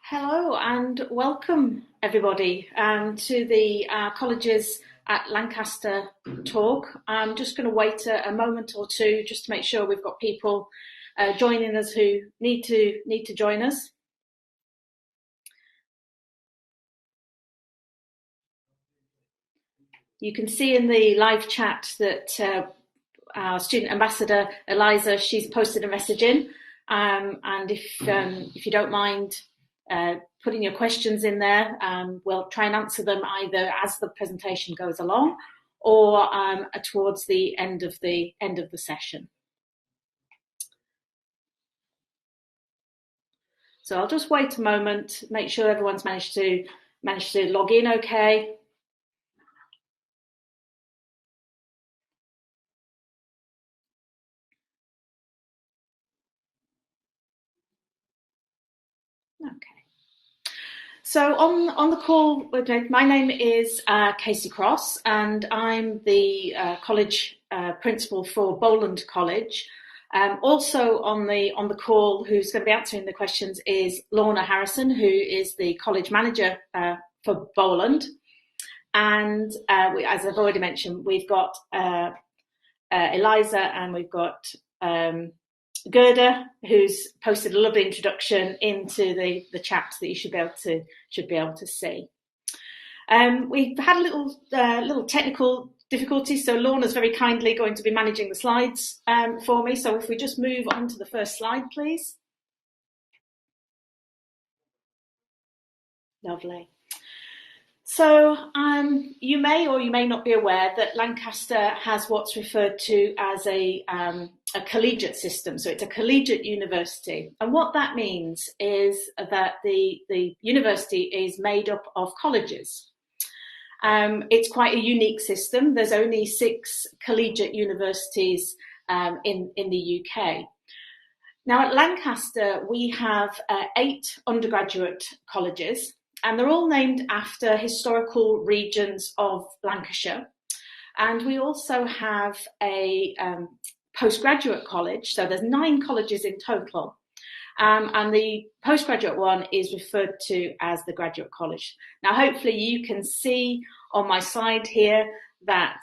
Hello and welcome everybody to the Colleges at Lancaster talk. I'm just going to wait a moment or two just to make sure we've got people joining us who need to join us. You can see in the live chat that our student ambassador Eliza, she's posted a message in, and if you don't mind putting your questions in there, we'll try and answer them either as the presentation goes along or towards the end of the session. So I'll just wait a moment, make sure everyone's managed to log in okay. Okay. So on the call, my name is Casey Cross, and I'm the college principal for Bowland College. Also on the call, who's going to be answering the questions is Lorna Harrison, who is the college manager for Bowland. And as I've already mentioned, we've got Eliza, and we've got Gerda, who's posted a lovely introduction into the chat that you should be able to see. We've had a little technical difficulty, so Lorna's very kindly going to be managing the slides for me. So if we just move on to the first slide, please. Lovely. So you may or you may not be aware that Lancaster has what's referred to as a collegiate system. So it's a collegiate university. And what that means is that the university is made up of colleges. It's quite a unique system. There's only 6 collegiate universities in the UK. Now at Lancaster, we have 8 undergraduate colleges, and they're all named after historical regions of Lancashire. And we also have a postgraduate college, so there's 9 colleges in total. And the postgraduate one is referred to as the graduate college. Now, hopefully you can see on my slide here that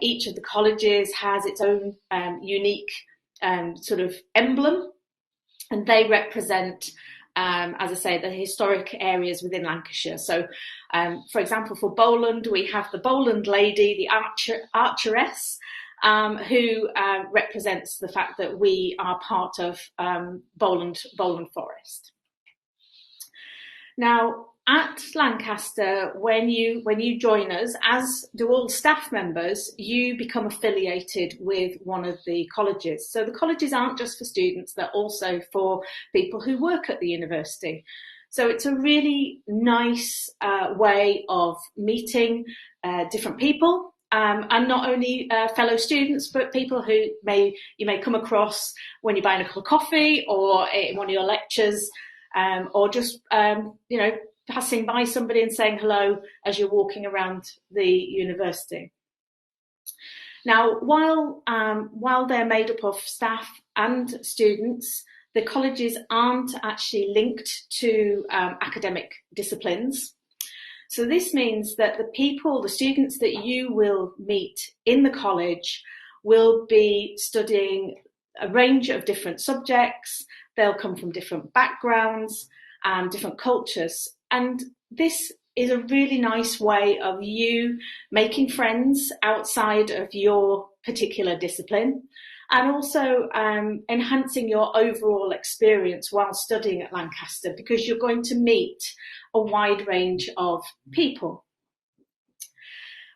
each of the colleges has its own unique sort of emblem, and they represent as I say, the historic areas within Lancashire. So, for example, for Bowland, we have the Bowland Lady, the Archeress, who represents the fact that we are part of Bowland Forest. Now, at Lancaster, when you join us, as do all staff members, you become affiliated with one of the colleges. So the colleges aren't just for students, they're also for people who work at the university. So it's a really nice way of meeting different people, and not only fellow students, but people who you may come across when you're buying a cup of coffee or in one of your lectures, or just passing by somebody and saying hello as you're walking around the university. Now, while they're made up of staff and students, the colleges aren't actually linked to academic disciplines. So this means that the students that you will meet in the college will be studying a range of different subjects. They'll come from different backgrounds and different cultures. And this is a really nice way of you making friends outside of your particular discipline, and also enhancing your overall experience while studying at Lancaster, because you're going to meet a wide range of people.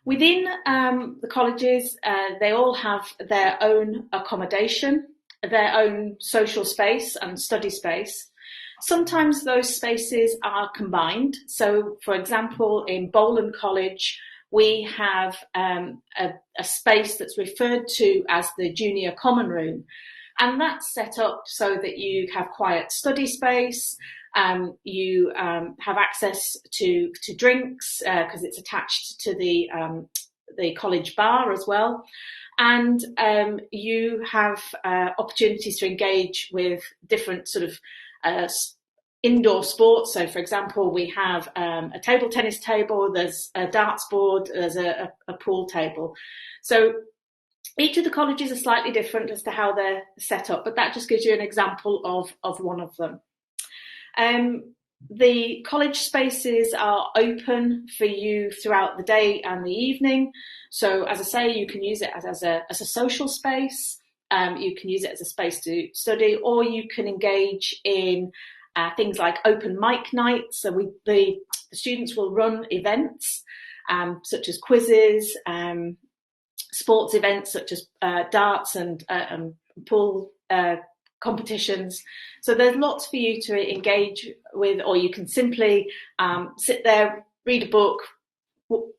Within the colleges, they all have their own accommodation, their own social space and study space. Sometimes those spaces are combined. So, for example, in Bowland College, we have a space that's referred to as the junior common room. And that's set up so that you have quiet study space, you have access to drinks because it's attached to the college bar as well. And you have opportunities to engage with different sort of indoor sports. So, for example, we have a table tennis table, there's a darts board, there's a pool table. So each of the colleges are slightly different as to how they're set up, but that just gives you an example of one of them. The college spaces are open for you throughout the day and the evening. So, as I say, you can use it as a social space. You can use it as a space to study, or you can engage in things like open mic nights. So the students will run events such as quizzes, sports events such as darts and pool competitions. So there's lots for you to engage with, or you can simply sit there, read a book,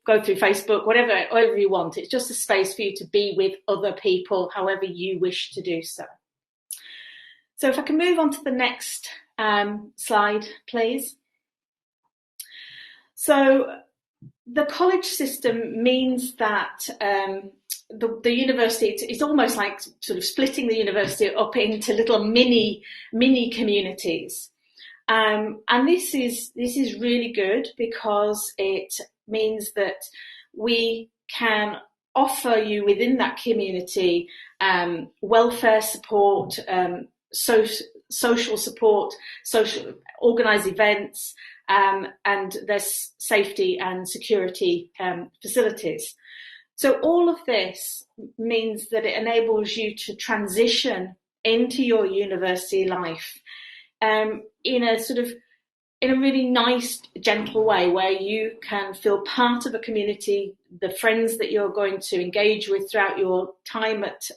go through Facebook, whatever you want. It's just a space for you to be with other people, however you wish to do so. So if I can move on to the next slide, please. So the college system means that the university, it's almost like sort of splitting the university up into little mini communities. And this is really good because it means that we can offer you within that community welfare support, social support, organised events, and there's safety and security facilities. So all of this means that it enables you to transition into your university life in a really nice, gentle way, where you can feel part of a community, the friends that you're going to engage with throughout your time at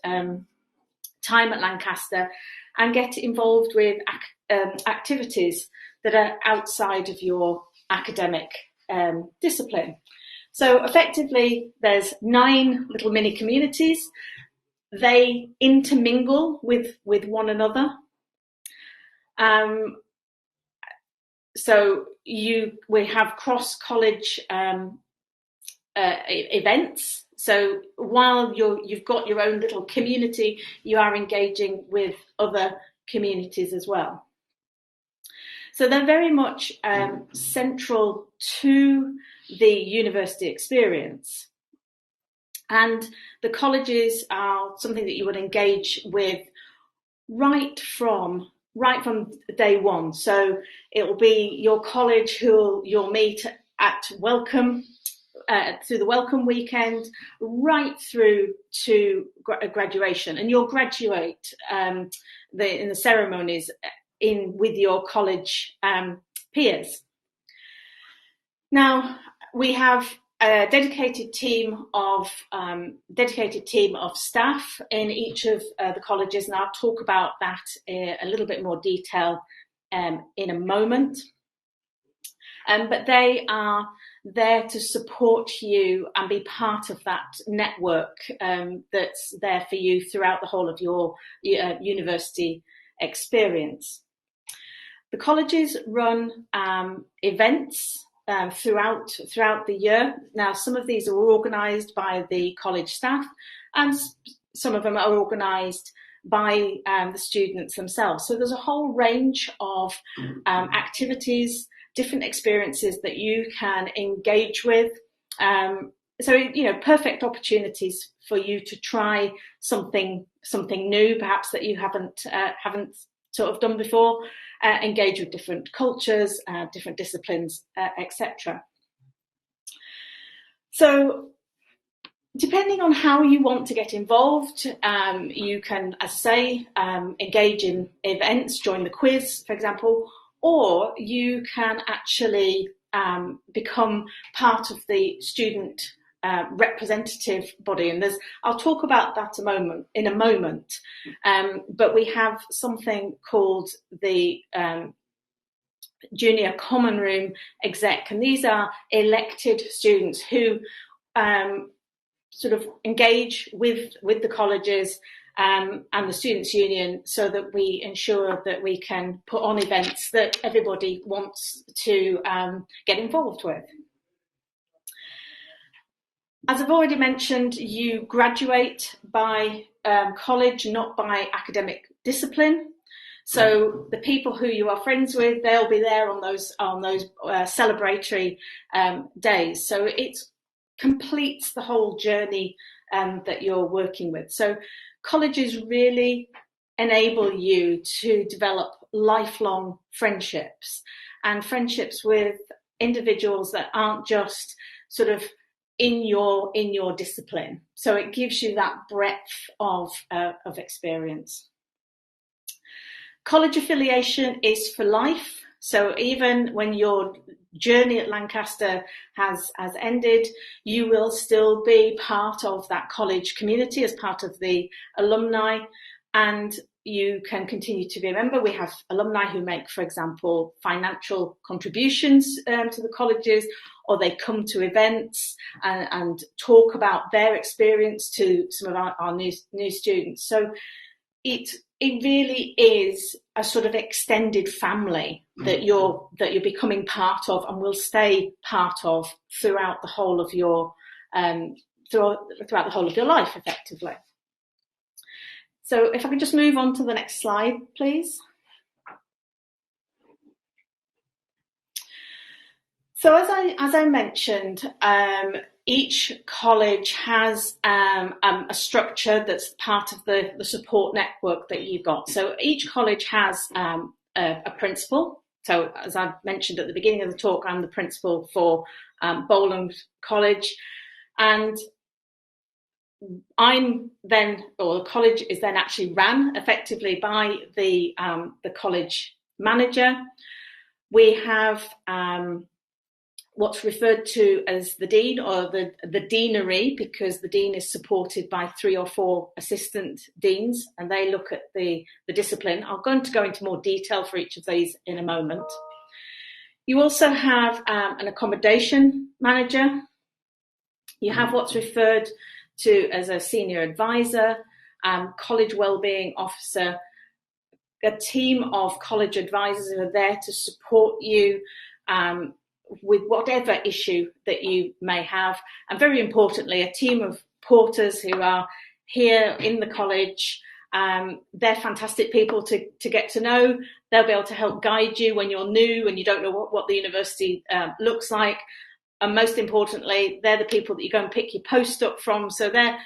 Lancaster, and get involved with activities that are outside of your academic discipline. So effectively, there's 9 little mini communities. They intermingle with one another. So we have cross-college events. So while you've got your own little community, you are engaging with other communities as well. So they're very much central to the university experience. And the colleges are something that you would engage with right from day one. So it will be your college who you'll meet at welcome, through the welcome weekend, right through to graduation. And you'll graduate in the ceremonies with your college peers. Now, we have a dedicated team of staff in each of the colleges, and I'll talk about that in a little bit more detail in a moment. But they are there to support you and be part of that network that's there for you throughout the whole of your university experience. The colleges run events throughout the year. Now, some of these are organised by the college staff, and some of them are organised by the students themselves. So there's a whole range of activities, different experiences that you can engage with. So, perfect opportunities for you to try something new, perhaps that you haven't sort of done before. Engage with different cultures, different disciplines, etc. So, depending on how you want to get involved, you can, as I say, engage in events, join the quiz, for example, or you can actually become part of the student representative body, and I'll talk about that in a moment. But we have something called the Junior Common Room Exec, and these are elected students who sort of engage with the colleges and the Students' Union, so that we ensure that we can put on events that everybody wants to get involved with. As I've already mentioned, you graduate by college, not by academic discipline. So the people who you are friends with, they'll be there on those celebratory days. So it completes the whole journey that you're working with. So colleges really enable you to develop lifelong friendships, and friendships with individuals that aren't just sort of in your discipline. So it gives you that breadth of experience. College affiliation is for life. So even when your journey at Lancaster has ended, you will still be part of that college community as part of the alumni, and you can continue to be a member. We have alumni who make, for example, financial contributions to the colleges, or they come to events and talk about their experience to some of our new students. So it really is a sort of extended family that you're becoming part of and will stay part of throughout the whole of your throughout the whole of your life, effectively. So if I can just move on to the next slide, please. So as I mentioned, each college has a structure that's part of the support network that you've got. So each college has a principal. So as I mentioned at the beginning of the talk, I'm the principal for Bowland College, and the college is then actually ran effectively by the college manager. We have what's referred to as the dean, or the deanery, because the dean is supported by 3 or 4 assistant deans, and they look at the discipline. I'm going to go into more detail for each of these in a moment. You also have an accommodation manager. You have what's referred to as a senior advisor, college wellbeing officer, a team of college advisors who are there to support you with whatever issue that you may have, and very importantly, a team of porters who are here in the college. They're fantastic people to get to know. They'll be able to help guide you when you're new and you don't know what the university looks like. And most importantly, they're the people that you go and pick your post up from. So they're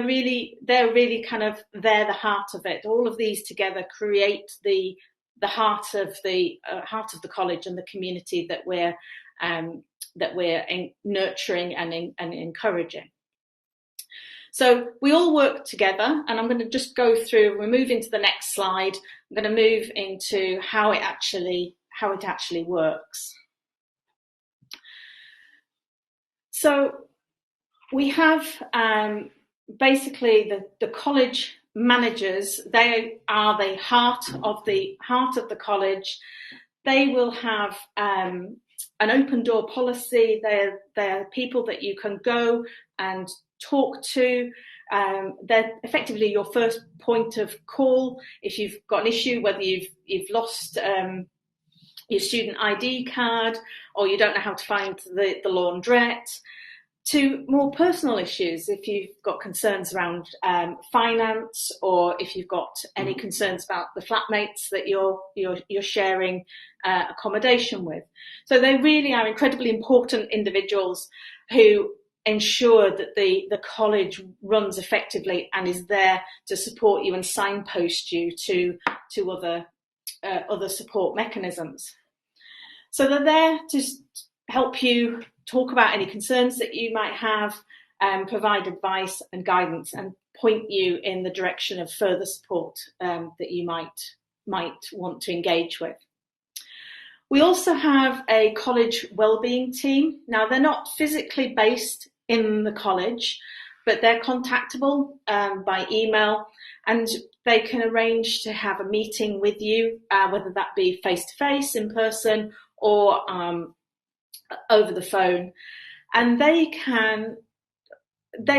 really kind of the heart of it. All of these together create the heart of the college and the community that we're nurturing and encouraging. So we all work together, and I'm going to just go through. We move into the next slide. I'm going to move into how it actually works. So we have basically the college managers. They are the heart of the college. They will have an open door policy. They're people that you can go and talk to. They're effectively your first point of call if you've got an issue, whether you've lost your student ID card, or you don't know how to find the laundrette, to more personal issues if you've got concerns around finance, or if you've got any concerns about the flatmates that you're sharing accommodation with. So they really are incredibly important individuals who ensure that the college runs effectively and is there to support you and signpost you to other support mechanisms. So they're there to help you talk about any concerns that you might have, provide advice and guidance, and point you in the direction of further support that you might want to engage with. We also have a college wellbeing team. Now, they're not physically based in the college, but they're contactable by email, and they can arrange to have a meeting with you, whether that be face-to-face, in person, or over the phone. And they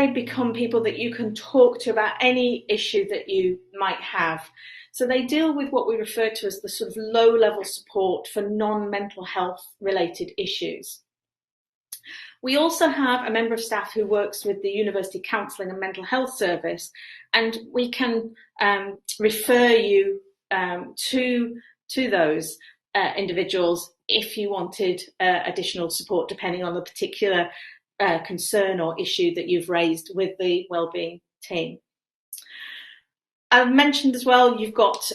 become people that you can talk to about any issue that you might have. So they deal with what we refer to as the sort of low-level support for non-mental health related issues. We also have a member of staff who works with the University Counselling and Mental Health Service, and we can refer you to those individuals if you wanted additional support, depending on the particular concern or issue that you've raised with the wellbeing team. I've mentioned as well, you've got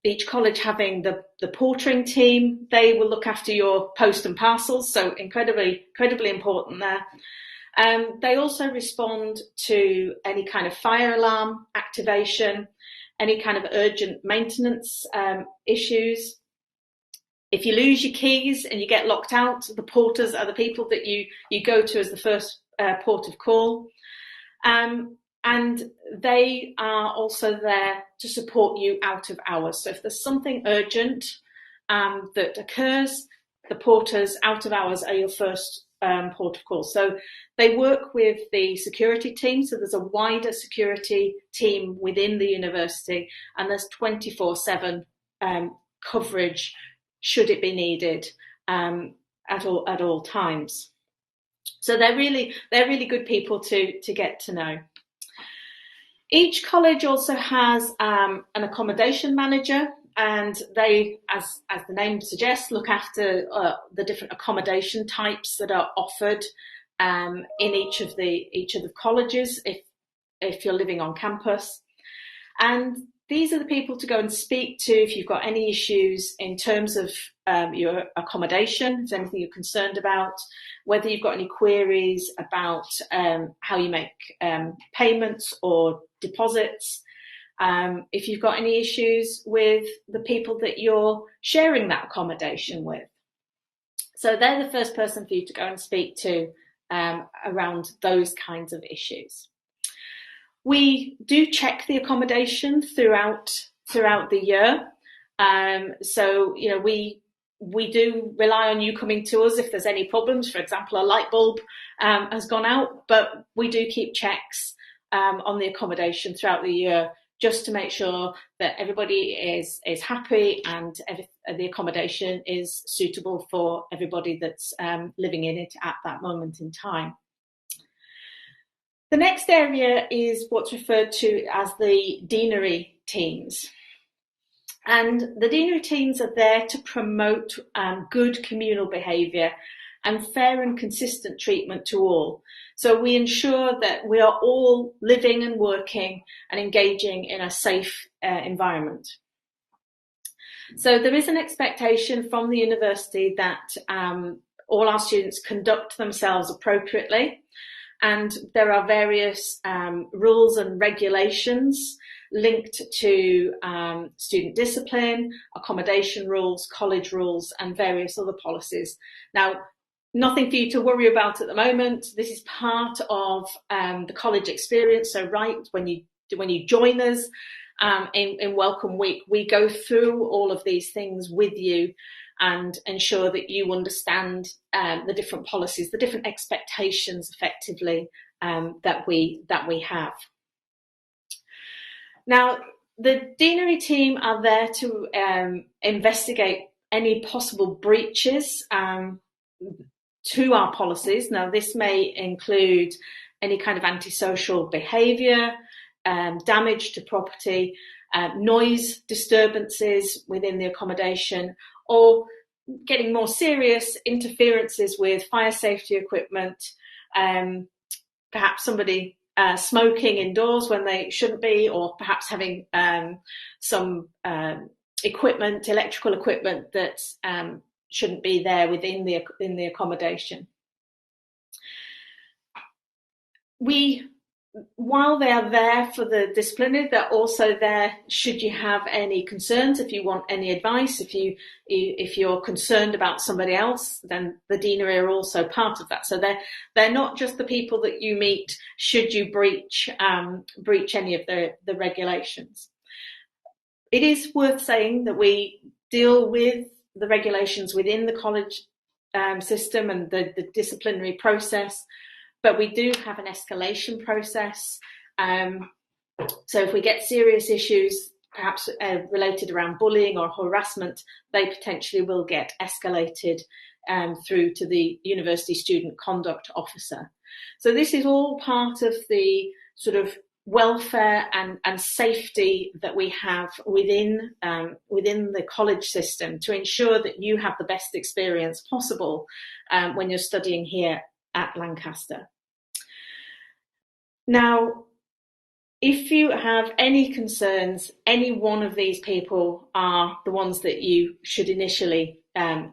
each college having the portering team. They will look after your post and parcels, so incredibly important there. They also respond to any kind of fire alarm activation, any kind of urgent maintenance issues. If you lose your keys and you get locked out, the porters are the people that you go to as the first port of call. And they are also there to support you out of hours. So if there's something urgent that occurs, the porters out of hours are your first port of call. So they work with the security team. So there's a wider security team within the university, and there's 24/7 coverage should it be needed at all times. So they're really good people to get to know. Each college also has an accommodation manager, and they, as the name suggests, look after the different accommodation types that are offered in each of the colleges if you're living on campus. And these are the people to go and speak to if you've got any issues in terms of your accommodation, if there's anything you're concerned about, whether you've got any queries about how you make payments or deposits, if you've got any issues with the people that you're sharing that accommodation with. So they're the first person for you to go and speak to around those kinds of issues. We do check the accommodation throughout the year. So, you know, we do rely on you coming to us if there's any problems. For example, a light bulb has gone out, but we do keep checks on the accommodation throughout the year, just to make sure that everybody is happy and the accommodation is suitable for everybody that's living in it at that moment in time. The next area is what's referred to as the deanery teams. And the deanery teams are there to promote good communal behaviour and fair and consistent treatment to all. So we ensure that we are all living and working and engaging in a safe environment. So there is an expectation from the university that all our students conduct themselves appropriately. And there are various rules and regulations linked to student discipline, accommodation rules, college rules, and various other policies. Now, nothing for you to worry about at the moment. This is part of the college experience. So right when you join us in Welcome Week, we go through all of these things with you and ensure that you understand the different policies, the different expectations effectively that we have. Now, the deanery team are there to investigate any possible breaches to our policies. Now, this may include any kind of antisocial behaviour, damage to property, noise disturbances within the accommodation, or getting more serious, interferences with fire safety equipment, perhaps somebody smoking indoors when they shouldn't be, or perhaps having some electrical equipment that shouldn't be there within the accommodation. While they are there for the disciplinary, they're also there should you have any concerns, if you want any advice, if you're concerned about somebody else, then the deanery are also part of that. So they're not just the people that you meet should you breach any of the regulations. It is worth saying that we deal with the regulations within the college system and the disciplinary process, but we do have an escalation process. So if we get serious issues, perhaps related around bullying or harassment, they potentially will get escalated through to the University Student Conduct Officer. So this is all part of the sort of welfare and safety that we have within the college system to ensure that you have the best experience possible when you're studying here at Lancaster. Now, if you have any concerns, any one of these people are the ones that you should initially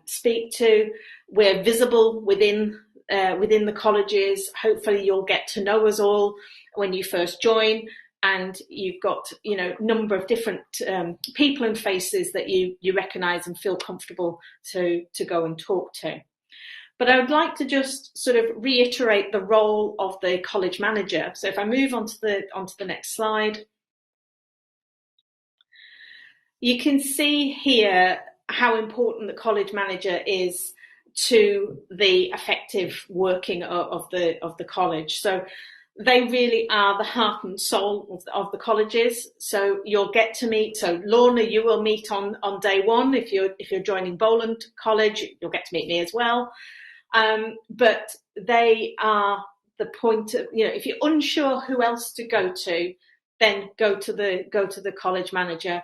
speak to. We're visible within the colleges. Hopefully you'll get to know us all when you first join, and you've got a number of different people and faces that you recognise and feel comfortable to go and talk to. But I would like to just sort of reiterate the role of the college manager. So if I move on to the next slide, you can see here how important the college manager is to the effective working of the college. So they really are the heart and soul of the colleges. So you'll get to meet. So Lorna, you will meet on day one. If you're joining Bowland College, you'll get to meet me as well. But they are the point of, if you're unsure who else to go to, then go to the college manager,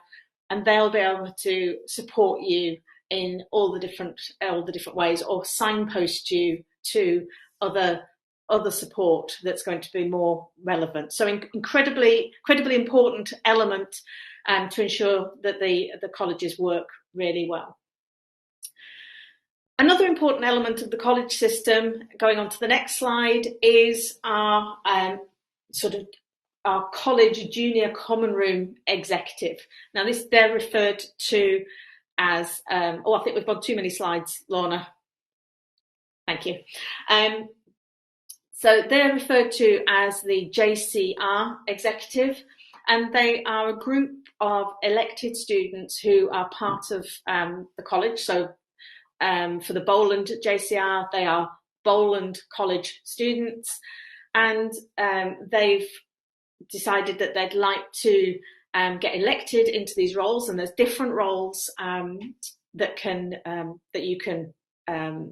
and they'll be able to support you in all the different ways, or signpost you to other support that's going to be more relevant. So incredibly important element to ensure that the colleges work really well. Another important element of the college system, going on to the next slide, is our our college junior common room executive. Now they're referred to as, I think we've got too many slides, Lorna. Thank you. So they're referred to as the JCR Executive, and they are a group of elected students who are part of the college. So for the Bowland JCR, they are Bowland College students, and they've decided that they'd like to get elected into these roles, and there's different roles that you can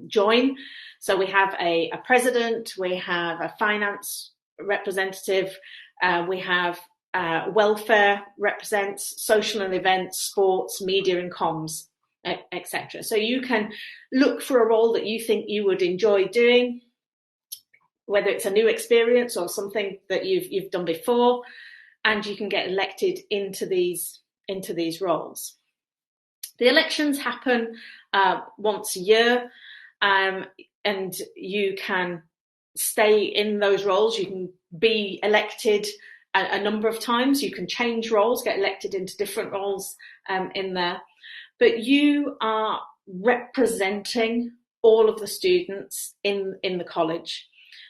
join. So we have a president, we have a finance representative, we have welfare represents, social and events, sports, media and comms, etc. So you can look for a role that you think you would enjoy doing, whether it's a new experience or something that you've done before, and you can get elected into these roles. The elections happen once a year, and you can stay in those roles. You can be elected a number of times. You can change roles, get elected into different roles in there. But you are representing all of the students in the college.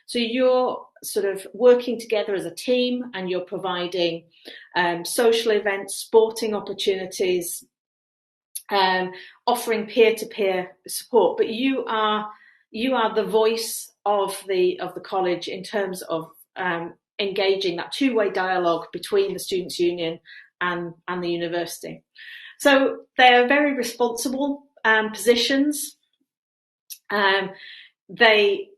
So you're sort of working together as a team, and you're providing social events, sporting opportunities, offering peer-to-peer support. But you are the voice of the college in terms of engaging that two-way dialogue between the Students' Union and the university. So they are very responsible positions. They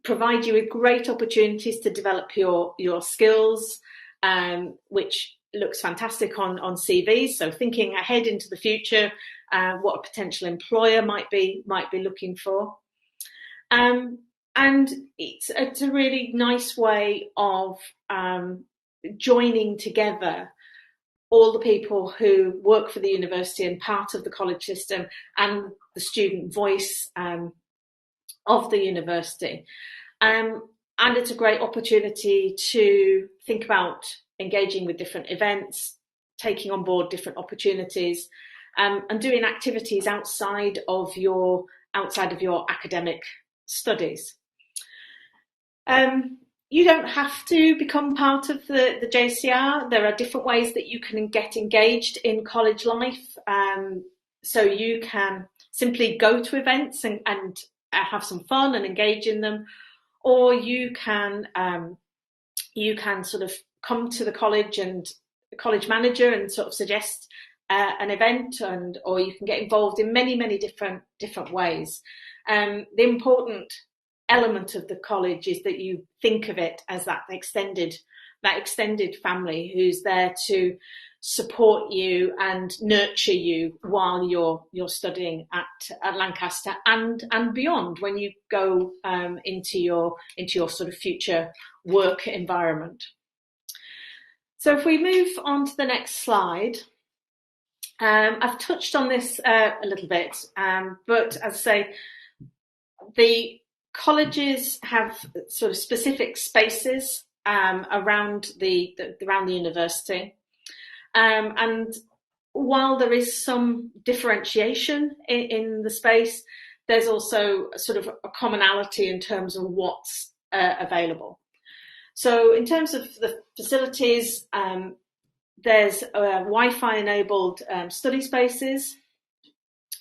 provide you with great opportunities to develop your skills, which looks fantastic on CVs. So thinking ahead into the future, what a potential employer might be looking for. And it's a really nice way of joining together all the people who work for the university and part of the college system and the student voice of the university. And it's a great opportunity to think about engaging with different events, taking on board different opportunities, and doing activities outside of your academic studies. You don't have to become part of the JCR. There are different ways that you can get engaged in college life. So you can simply go to events and have some fun and engage in them, or you can sort of come to the college and the college manager and sort of suggest an event, or you can get involved in many different ways. The important element of the college is that you think of it as that extended that extended family who's there to support you and nurture you while you're studying at Lancaster and beyond when you go into your sort of future work environment. So if we move on to the next slide, I've touched on this a little bit, but as I say, the colleges have sort of specific spaces around the university. And while there is some differentiation in the space, there's also sort of a commonality in terms of what's available. So in terms of the facilities, there's Wi-Fi enabled study spaces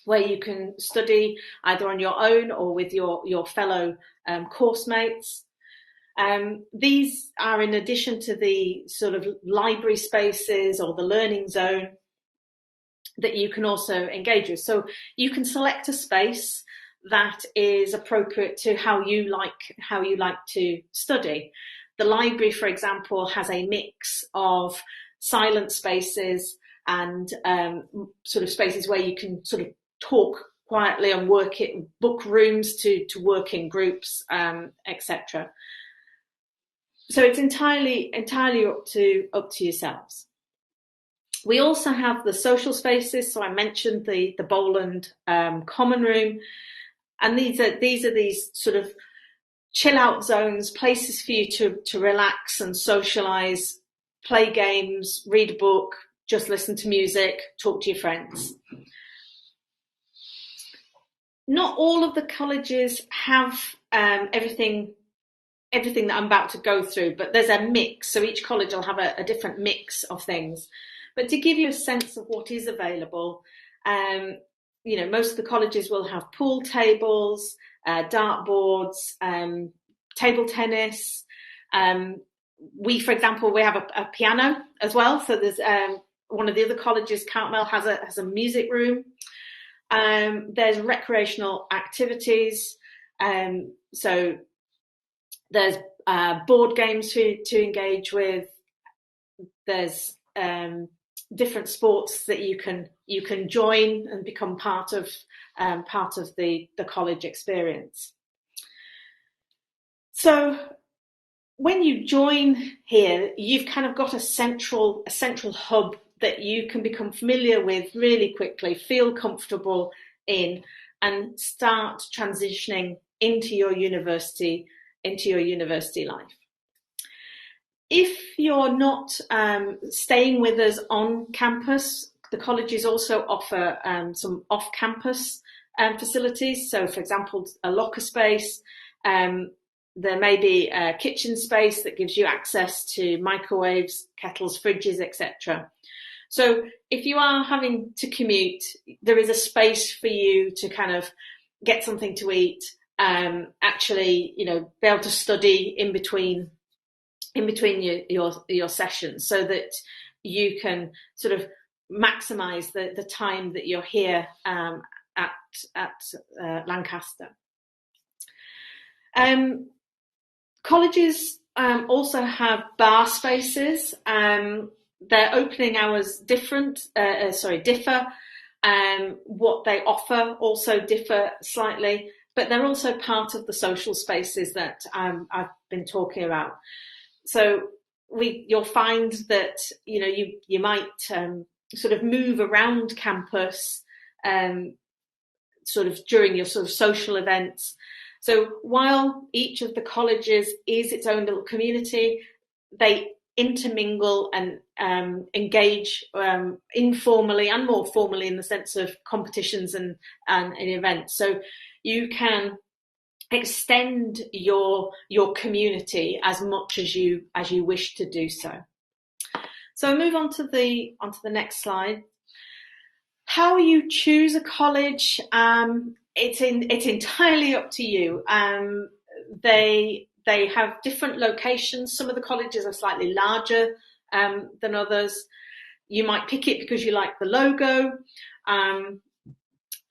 where you can study either on your own or with your fellow course mates. These are in addition to the sort of library spaces or the learning zone that you can also engage with. So you can select a space that is appropriate to how you like to study. The library, for example, has a mix of silent spaces and sort of spaces where you can sort of talk quietly and work it, book rooms to work in groups, etc. So it's entirely up to yourselves. We also have the social spaces. So I mentioned the Bowland common room, and these are these sort of chill out zones, places for you to relax and socialise, play games, read a book, just listen to music, talk to your friends. Not all of the colleges have everything that I'm about to go through, but there's a mix. So each college will have a different mix of things. But to give you a sense of what is available, most of the colleges will have pool tables, dartboards, table tennis. For example, we have a piano as well. So there's one of the other colleges, Cartmel, has a music room. There's recreational activities. So there's board games to engage with. There's different sports that you can join and become part of the college experience. So when you join here, you've kind of got a central hub that you can become familiar with really quickly, feel comfortable in, and start transitioning into your university life. If you're not staying with us on campus, the colleges also offer some off-campus facilities. So, for example, a locker space. There may be a kitchen space that gives you access to microwaves, kettles, fridges, etc. So if you are having to commute, there is a space for you to kind of get something to eat, actually, be able to study in between your sessions, so that you can sort of maximize the time that you're here at Lancaster. Colleges also have bar spaces. Their opening hours differ. What they offer also differ slightly, but they're also part of the social spaces that I've been talking about. So you'll find that you might sort of move around campus sort of during your sort of social events. So while each of the colleges is its own little community, they intermingle and engage informally and more formally in the sense of competitions and events. So you can extend your community as much as you wish to do so. So I'll move on to the next slide. How you choose a college, it's entirely up to you. They have different locations. Some of the colleges are slightly larger than others. You might pick it because you like the logo.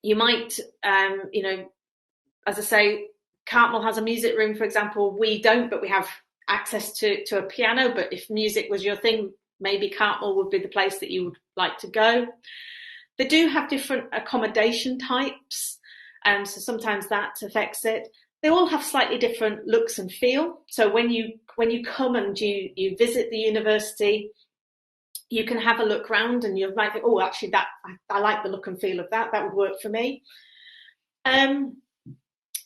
You might, as I say, Cartmel has a music room, for example. We don't, but we have access to a piano, but if music was your thing, maybe Cartmel would be the place that you would like to go. They do have different accommodation types, so sometimes that affects it. They all have slightly different looks and feel. So when you come and you visit the university, you can have a look around and you might think, oh, actually, I like the look and feel of that. That would work for me.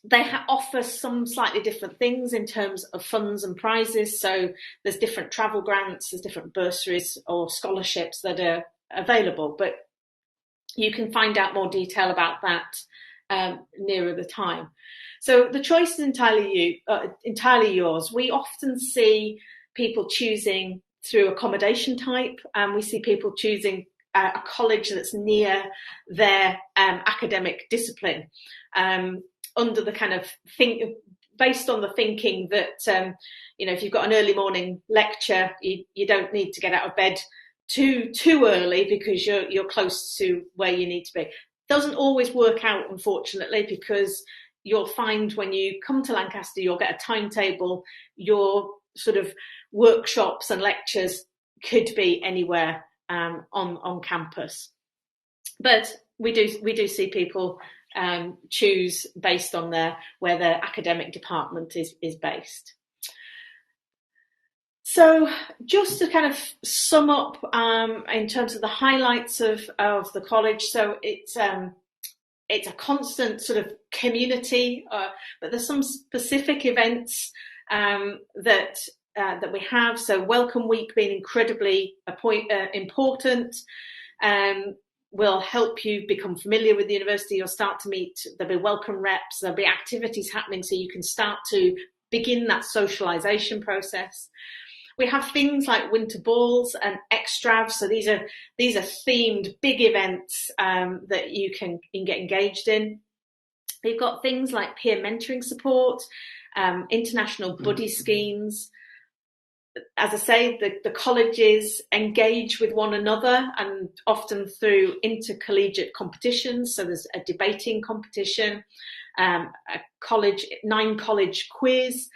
They offer some slightly different things in terms of funds and prizes. So there's different travel grants, there's different bursaries or scholarships that are available, but you can find out more detail about that nearer the time. So the choice is entirely yours. We often see people choosing through accommodation type, and we see people choosing a college that's near their academic discipline, under the kind of based on the thinking that if you've got an early morning lecture, you don't need to get out of bed too early because you're close to where you need to be. Doesn't always work out, unfortunately, because you'll find when you come to Lancaster, you'll get a timetable. Your sort of workshops and lectures could be anywhere on campus, but we do see people choose based on where their academic department is based. So just to kind of sum up in terms of the highlights of the college, so it's a constant sort of community, but there's some specific events that we have. So Welcome Week being incredibly important. Will help you become familiar with the university. You'll start to meet, there'll be welcome reps, there'll be activities happening so you can start to begin that socialisation process. We have things like winter balls and extravs. So these are themed big events that you can get engaged in. We've got things like peer mentoring support, international buddy schemes. As I say, the colleges engage with one another and often through intercollegiate competitions. So there's a debating competition, a 9-college quiz,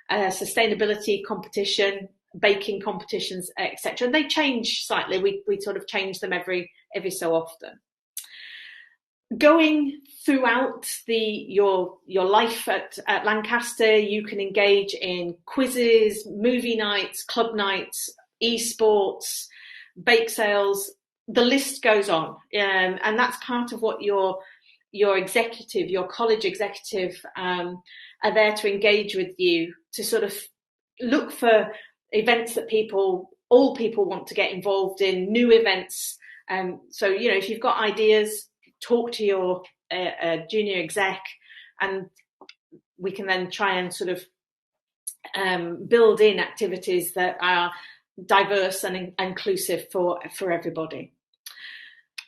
a sustainability competition, baking competitions, etc. And they change slightly. We sort of change them every so often. Going throughout your life at Lancaster, you can engage in quizzes, movie nights, club nights, esports, bake sales. The list goes on, and that's part of what your executive, your college executive, are there to engage with you, to sort of look for events that all people want to get involved in, new events. So if you've got ideas, talk to your junior exec, and we can then try and sort of build in activities that are diverse and inclusive for everybody.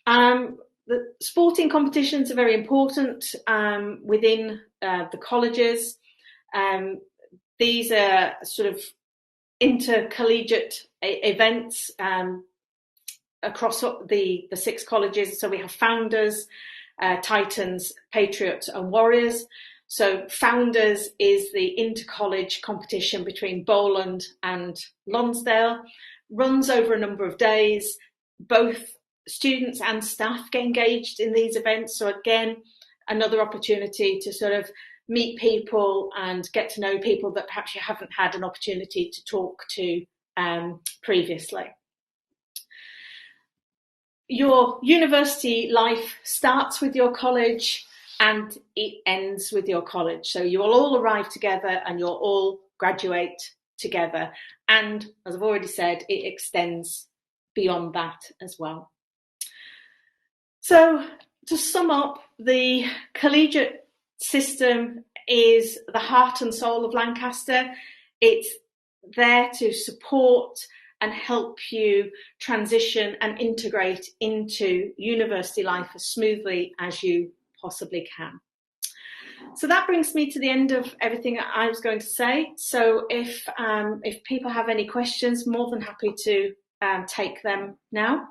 The sporting competitions are very important within the colleges. These are sort of intercollegiate events across the 6 colleges. So we have Founders, Titans, Patriots and Warriors. So Founders is the inter-college competition between Bowland and Lonsdale. Runs over a number of days. Both students and staff get engaged in these events. So again, another opportunity to sort of meet people and get to know people that perhaps you haven't had an opportunity to talk to previously. Your university life starts with your college and it ends with your college. So you will all arrive together and you'll all graduate together. And as I've already said, it extends beyond that as well. So to sum up, the collegiate system is the heart and soul of Lancaster. It's there to support and help you transition and integrate into university life as smoothly as you possibly can. So that brings me to the end of everything I was going to say. So if people have any questions, more than happy to take them now.